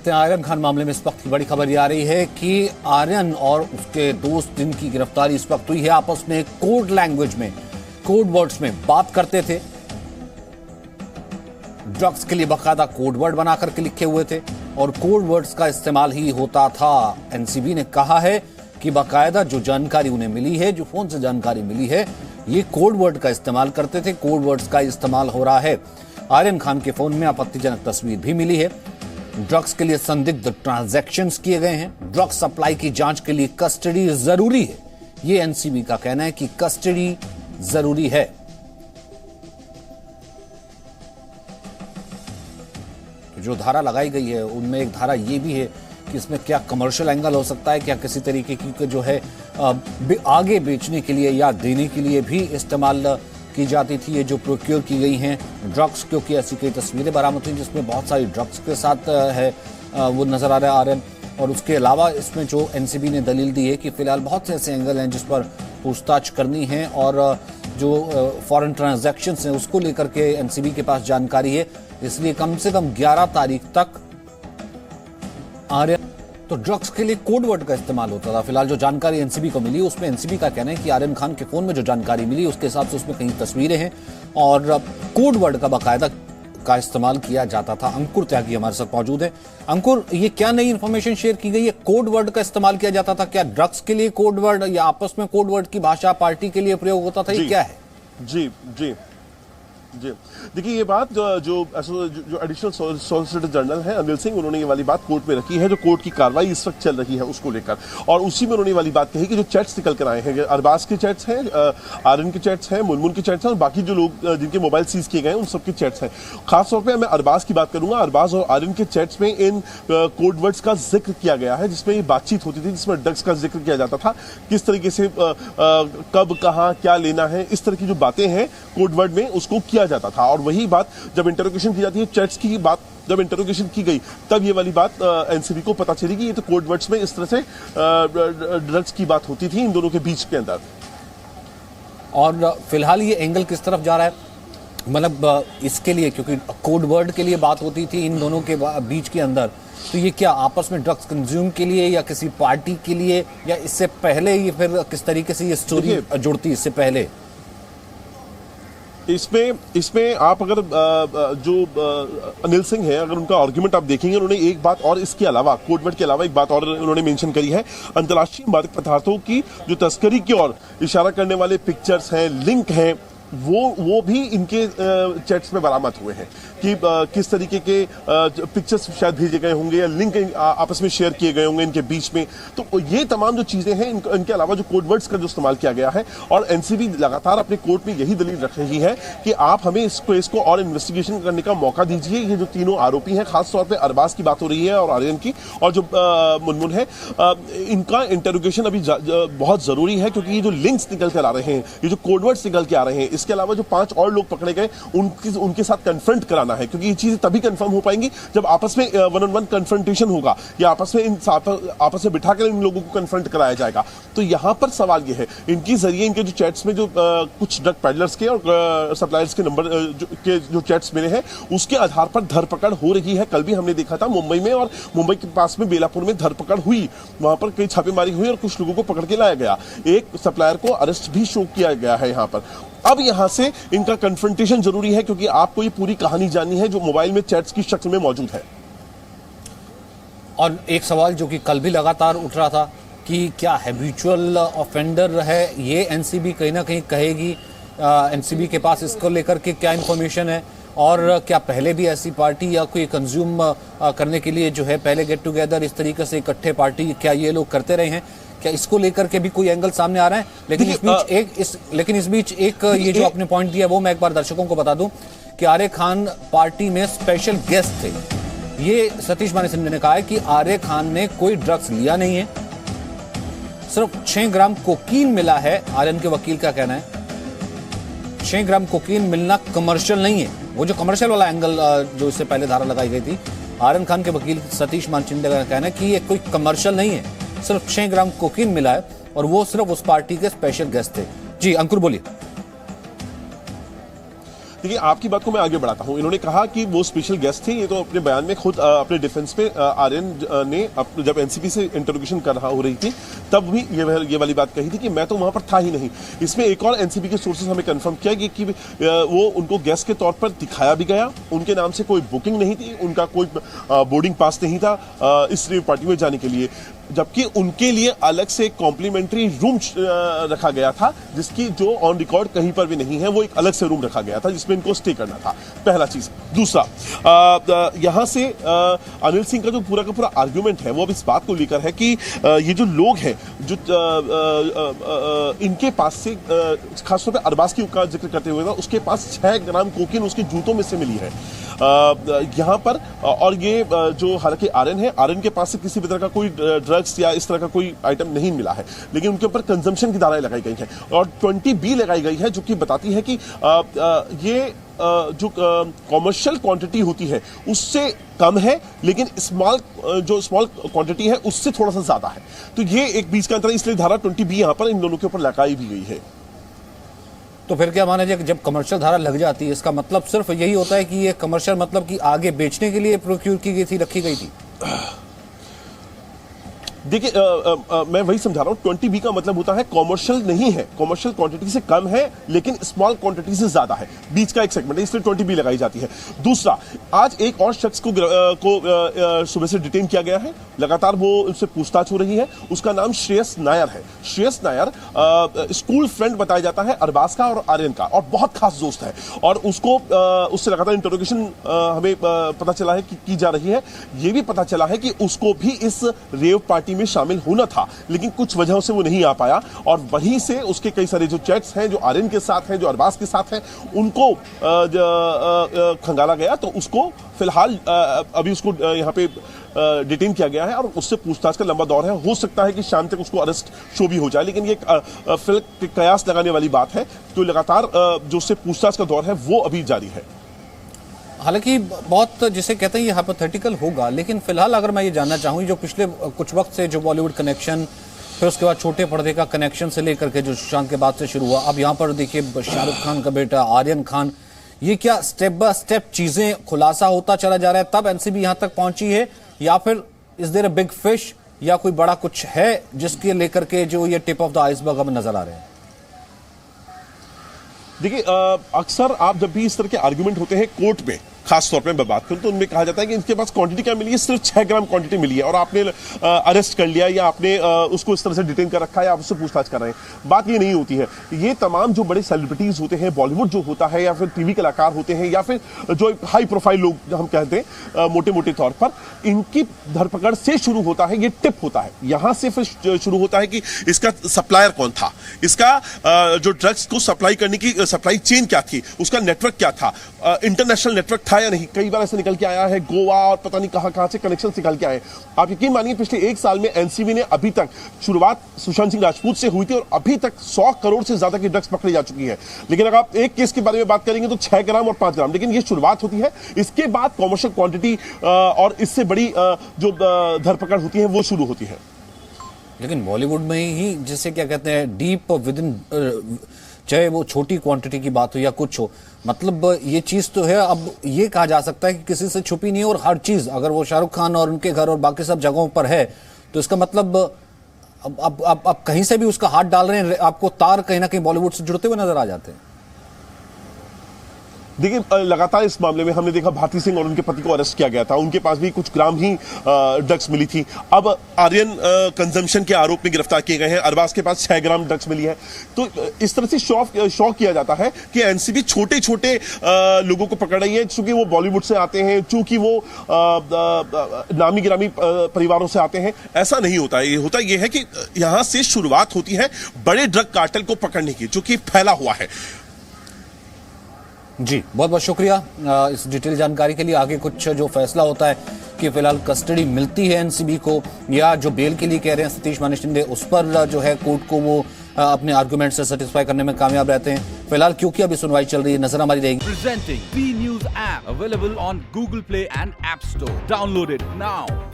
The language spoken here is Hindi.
करते हैं आर्यन खान मामले में। इस वक्त की बड़ी खबर ये आ रही है कि आर्यन और उसके दोस्त जिनकी गिरफ्तारी इस वक्त हुई है, आपस में कोड लैंग्वेज में, कोड वर्ड्स में बात करते थे। ड्रग्स के लिए बाकायदा कोड वर्ड बना करके लिखे हुए थे और कोड वर्ड्स का इस्तेमाल ही होता था। एनसीबी ने कहा है कि बाकायदा जो जानकारी उन्हें मिली है, जो फोन से जानकारी मिली है, ये कोड वर्ड का इस्तेमाल करते थे, कोड वर्ड्स का इस्तेमाल हो रहा है। आर्यन खान के फोन में आपत्तिजनक तस्वीर भी मिली है। ड्रग्स के लिए संदिग्ध ट्रांजैक्शंस किए गए हैं। ड्रग्स सप्लाई की जांच के लिए कस्टडी जरूरी है। ये एनसीबी का कहना है कि कस्टडी जरूरी है। तो जो धारा लगाई गई है उनमें एक धारा ये भी है कि इसमें क्या कमर्शियल एंगल हो सकता है, क्या किसी तरीके की जो है आगे बेचने के लिए या देने के लिए भी इस्तेमाल की जाती थी ये जो प्रोक्योर की गई हैं ड्रग्स, क्योंकि ऐसी कई तस्वीरें बरामद हुई जिसमें बहुत सारी ड्रग्स के साथ है वो नजर आ रहा है आर्यन। और उसके अलावा इसमें जो एनसीबी ने दलील दी है कि फिलहाल बहुत से ऐसे एंगल हैं जिस पर पूछताछ करनी है और जो फॉरेन ट्रांजैक्शंस हैं उसको लेकर के एनसीबी के पास जानकारी है, इसलिए कम से कम 11 तारीख तक आर्यन तो ड्रग्स के लिए कोड वर्ड का इस्तेमाल होता था। फिलहाल जो जानकारी एनसीबी को मिली उसमें एनसीबी का कहना है कि आर्यन खान के फोन में जो जानकारी मिली उसके हिसाब से उसमें कई तस्वीरें हैं और कोड वर्ड का बाकायदा का इस्तेमाल किया जाता था। अंकुर त्यागी हमारे साथ मौजूद है। अंकुर, ये क्या नई इंफॉर्मेशन शेयर की गई है? कोड वर्ड का इस्तेमाल किया जाता था, क्या ड्रग्स के लिए कोड वर्ड या आपस में कोड वर्ड की भाषा पार्टी के लिए प्रयोग होता था, ये क्या है? जी जी जी देखिए, ये बात जो एडिशनल सॉलिसिटर जनरल है अनिल सिंह, उन्होंने ये वाली बात कोर्ट में रखी है। जो कोर्ट की कार्रवाई इस वक्त चल रही है उसको लेकर, और उसी में उन्होंने ये वाली बात कही कि जो चैट्स निकल कर आए हैं, अरबाज के चैट्स हैं, आर्यन के चैट्स हैं, मुनमुन के चैट्स हैं और बाकी जो लोग जिनके मोबाइल सीज किए गए हैं उन सबके चैट्स हैं। खासतौर पर मैं अरबाज की बात करूंगा। अरबाज और आर्यन के चैट्स में इन कोड वर्ड्स का जिक्र किया गया है जिसमें ये बातचीत होती थी, जिसमें ड्रग्स का जिक्र किया जाता था, किस तरीके से कब कहाँ क्या लेना है, इस तरह की जो बातें हैं कोड वर्ड में उसको किया जाता था। और वही बात जब इंटरोगेशन की जाती है, चैट्स की बात जब इंटरोगेशन की गई तब ये वाली बात एनसीबी को पता चली कि ये तो कोड वर्ड्स में इस तरह से ड्रग्स की बात होती थी इन दोनों के बीच के अंदर। और फिलहाल ये एंगल किस तरफ जा रहा है, मतलब इसके लिए, क्योंकि कोड वर्ड के लिए बात होती थी इन दोनों के बीच के अंदर, तो ये क्या आपस में ड्रग्स कंज्यूम के लिए या किसी पार्टी के लिए, या इससे पहले ये फिर किस तरीके से ये स्टोरी जुड़ती इससे पहले? इसमें आप अगर जो अनिल सिंह है, अगर उनका आर्गुमेंट आप देखेंगे, उन्होंने एक बात और इसके अलावा, कोडवर्ड के अलावा एक बात और उन्होंने मेंशन करी है। अंतर्राष्ट्रीय मादक पदार्थों की जो तस्करी की ओर इशारा करने वाले पिक्चर्स हैं, लिंक हैं, वो भी इनके चैट्स में बरामद हुए हैं कि किस तरीके के पिक्चर्स शायद भेजे गए होंगे या लिंक आपस में शेयर किए गए होंगे इनके बीच में। तो ये तमाम जो चीजें हैं, इनके अलावा जो कोडवर्ड्स का जो इस्तेमाल किया गया है, और एनसीबी लगातार अपने कोर्ट में यही दलील रख रही है कि आप हमें इसको और इन्वेस्टिगेशन करने का मौका दीजिए। ये जो तीनों आरोपी हैं, खासतौर पर अरबाज की बात हो रही है और आर्यन की, और जो मुनमुन है, इनका इंटरोगेशन अभी बहुत जरूरी है, क्योंकि ये जो लिंक्स निकल कर आ रहे हैं, ये जो कोडवर्ड्स निकल के आ रहे हैं, इसके अलावा जो 5 और लोग पकड़े गए उनके साथ कन्फ्रंट कराना है, क्योंकि ये चीजें तभी कंफर्म हो पाएंगी जब आपस में 1-on-1 कन्फ्रंटेशन होगा या आपस में बिठाकर इन लोगों को कन्फ्रंट कराया जाएगा। तो यहां पर सवाल ये है, इनके जरिए इनके जो चैट्स में जो कुछ ड्रग पैडलर्स के और सप्लायर्स के नंबर के जो चैट्स मिले हैं, उसके आधार पर धरपकड़ हो रही है। कल भी हमने देखा था मुंबई में, और मुंबई के पास में बेलापुर में धरपकड़ हुई, वहां पर कई छापेमारी हुई और कुछ लोगों को पकड़ के लाया गया। एक सप्लायर को अरेस्ट भी शो किया गया है यहां पर। अब यहां से इनका कन्फ्रंटेशन जरूरी है, क्योंकि आपको ये पूरी कहानी जाननी है जो मोबाइल में चैट्स की शक्ल में मौजूद है। और एक सवाल जो कि कल भी लगातार उठ रहा था कि क्या हैबिचुअल ऑफेंडर है ये, एनसीबी कहीं ना कहीं कहेगी। एनसीबी के पास इसको लेकर के क्या इंफॉर्मेशन है, और क्या पहले भी ऐसी पार्टी या कोई कंज्यूम करने के लिए जो है पहले गेट टुगेदर इस तरीके से इकट्ठे पार्टी, क्या ये लोग करते रहे हैं? क्या इसको लेकर के भी कोई एंगल सामने आ रहा है? लेकिन इस बीच एक ये जो आपने पॉइंट दिया वो मैं एक बार दर्शकों को बता दूं कि आर्य खान पार्टी में स्पेशल गेस्ट थे। ये सतीश माने सिंह ने कहा है कि आर्य खान ने कोई ड्रग्स लिया नहीं है, सिर्फ 6 ग्राम कोकीन मिला है। आर्यन के वकील का कहना है 6 ग्राम कोकीन मिलना कमर्शियल नहीं है। वो जो कमर्शियल वाला एंगल जो इससे पहले धारा लगाई गई थी, आर्यन खान के वकील सतीश मानचिंदे का कहना है कि ये कोई कमर्शियल नहीं है, सिर्फ 6 ग्राम कोकीन मिला है और वो सिर्फ उस पार्टी के स्पेशल गेस्ट थे। जी अंकुर बोलिए। देखिए, आपकी बात को मैं आगे बढ़ाता हूं। इन्होंने कहा कि वो स्पेशल गेस्ट थे। ये तो अपने बयान में खुद अपने डिफेंस पे आर्यन ने जब एनसीबी से इंटरोगेशन हो रही थी तब भी ये वाली बात कही थी कि मैं तो वहां पर था ही नहीं। इसमें एक और एनसीबी के सोर्सेज हमें कंफर्म किया कि वो उनको गेस्ट के तौर पर दिखाया भी गया। उनके नाम से कोई बुकिंग नहीं थी, उनका कोई बोर्डिंग पास नहीं था इस रेव पार्टी में जाने के लिए, जबकि उनके लिए अलग से एक कॉम्प्लीमेंट्री रूम रखा गया था जिसकी जो ऑन रिकॉर्ड कहीं पर भी नहीं है। वो एक अलग से रूम रखा गया था जिसमें इनको स्टे करना था। पहला चीज। दूसरा, यहां से अनिल सिंह का जो पूरा का पूरा आर्ग्यूमेंट है वो अब इस बात को लेकर है कि ये जो लोग हैं जो इनके पास से खासतौर पर अरबाज की का जिक्र करते हुए ना, उसके पास 6 ग्राम कोकीन उसके जूतों में से मिली है यहां पर। और ये जो हालांकि आर्यन है, आर्यन के पास से किसी भी तरह का कोई ड्रग्स या इस तरह का कोई आइटम नहीं मिला है, लेकिन उनके ऊपर कंजम्पशन की धाराएं लगाई गई हैं और 20B लगाई गई है जो कि बताती है कि ये जो कॉमर्शियल क्वांटिटी होती है उससे कम है, लेकिन स्मॉल क्वांटिटी है उससे थोड़ा सा ज्यादा है। तो ये एक बीच का अंतर है, इसलिए धारा 20B यहां पर इन दोनों के ऊपर लगाई भी गई है। तो फिर क्या माना जाए कि जब कमर्शियल धारा लग जाती है इसका मतलब सिर्फ यही होता है कि ये कमर्शियल मतलब कि आगे बेचने के लिए प्रोक्योर की गई थी, रखी गई थी? देखिए, मैं वही समझा रहा हूं। 20B का मतलब होता है कॉमर्शियल नहीं है, कॉमर्शियल क्वांटिटी से कम है लेकिन स्मॉल क्वांटिटी से ज्यादा है, बीच का एक सेगमेंट है, इसलिए 20B लगाई जाती है। दूसरा, आज एक और शख्स को सुबह से डिटेन किया गया है, लगातार वो उससे पूछताछ हो रही है। उसका नाम श्रेयस नायर है। श्रेयस नायर स्कूल फ्रेंड बताया जाता है अरबाज का और आर्यन का, और बहुत खास दोस्त है, और उससे लगातार इंटरोगेशन हमें पता चला है कि की जा रही है। यह भी पता चला है कि उसको भी इस रेव पार्टी में शामिल होना था, लेकिन कुछ वजहों से वो नहीं आ पाया, और वहीं से उसके कई सारे जो चैट्स हैं जो आर्यन के साथ हैं, जो अरबाज के साथ हैं, उनको खंगाला गया। तो उसको फिलहाल अभी उसको यहाँ पे डिटेन किया गया है और उससे पूछताछ का लंबा दौर है। हो सकता है कि शाम तक उसको अरेस्ट शो भी हो जाए, लेकिन ये फिर कयास लगाने वाली बात है। तो लगातार जो उससे पूछताछ का दौर है वो अभी जारी है। हालांकि बहुत जिसे कहते हैं ये हाइपोथेटिकल होगा, लेकिन फिलहाल अगर मैं ये जानना चाहूँ, जो पिछले कुछ वक्त से जो बॉलीवुड कनेक्शन, फिर उसके बाद छोटे पर्दे का कनेक्शन से लेकर के जो सुशांत के बाद से शुरू हुआ, अब यहाँ पर देखिए शाहरुख खान का बेटा आर्यन खान, ये क्या स्टेप बाय स्टेप चीजें खुलासा होता चला जा रहा है तब एनसीबी यहाँ तक पहुंची है, या फिर is there a big fish, या कोई बड़ा कुछ है जिसके लेकर के जो ये टिप ऑफ द आइसबर्ग हमें नजर आ रहे हैं? देखिए, अक्सर आप जब भी इस तरह के आर्गुमेंट होते हैं कोर्ट में, खास तौर पे मैं बात करूं तो उनमें कहा जाता है कि इनके पास क्वांटिटी क्या मिली है, सिर्फ 6 ग्राम क्वांटिटी मिली है और आपने अरेस्ट कर लिया या आपने उसको इस तरह से डिटेन कर रखा है या आप उससे पूछताछ कर रहे हैं। बात ये नहीं होती है। ये तमाम जो बड़े सेलिब्रिटीज होते हैं, बॉलीवुड जो होता है, या फिर टीवी कलाकार होते हैं, या फिर जो हाई प्रोफाइल लोग जो हम कहते हैं मोटे मोटे तौर पर, इनकी धरपकड़ से शुरू होता है, ये टिप होता है। यहां से फिर शुरू होता है कि इसका सप्लायर कौन था, इसका जो ड्रग्स को सप्लाई करने की सप्लाई चेन क्या थी, उसका नेटवर्क क्या था, इंटरनेशनल नेटवर्क था या नहीं। कई बार ऐसे निकल के आया है गोवा और पता नहीं कहां से कनेक्शन निकल के आए। आप यकीन मानिए पिछले 1 साल में एनसीबी ने अभी तक, शुरुआत सुशांत सिंह राजपूत से हुई थी और अभी तक 100 करोड़ से ज्यादा की ड्रग्स पकड़ी जा चुकी है। लेकिन अगर आप एक केस के बारे में बात करेंगे तो 6 ग्राम और 5 ग्राम, लेकिन ये शुरुआत होती है। इसके बाद कॉमर्शियल क्वांटिटी और इससे बड़ी जो धरपकड़ होती है वो शुरू होती है। लेकिन बॉलीवुड में ही जिसे क्या कहते हैं डीप विद इन, चाहे वो छोटी क्वांटिटी की बात हो या कुछ हो, मतलब ये चीज तो है। अब ये कहा जा सकता है कि किसी से छुपी नहीं है, और हर चीज अगर वो शाहरुख खान और उनके घर और बाकी सब जगहों पर है तो इसका मतलब अब कहीं से भी उसका हाथ डाल रहे हैं, आपको तार कहीं ना कहीं बॉलीवुड से जुड़ते हुए नजर आ जाते हैं। देखिए, लगातार इस मामले में हमने देखा भारती सिंह और उनके पति को अरेस्ट किया गया था, उनके पास भी कुछ ग्राम ही ड्रग्स मिली थी। अब आर्यन कंजम्पशन के आरोप में गिरफ्तार किए गए हैं, अरबाज के पास 6 ग्राम ड्रग्स मिली है। तो इस तरह से शौक किया जाता है कि एनसीबी छोटे छोटे लोगों को पकड़ रही है, चूंकि वो बॉलीवुड से आते हैं, चूंकि वो नामी गिरामी परिवारों से आते हैं। ऐसा नहीं होता है। होता यह है कि यहां से शुरुआत होती है बड़े ड्रग कार्टेल को पकड़ने की, जो कि फैला हुआ है। जी, बहुत बहुत शुक्रिया इस डिटेल जानकारी के लिए। आगे कुछ जो फैसला होता है कि फिलहाल कस्टडी मिलती है एनसीबी को, या जो बेल के लिए कह रहे हैं सतीश मनी शिंदे, उस पर जो है कोर्ट को वो अपने आर्गुमेंट से सेटिस्फाई करने में कामयाब रहते हैं। फिलहाल क्योंकि अभी सुनवाई चल रही है, नजर हमारी रहेगी। Presenting B news app available on Google Play and App Store. Download it now.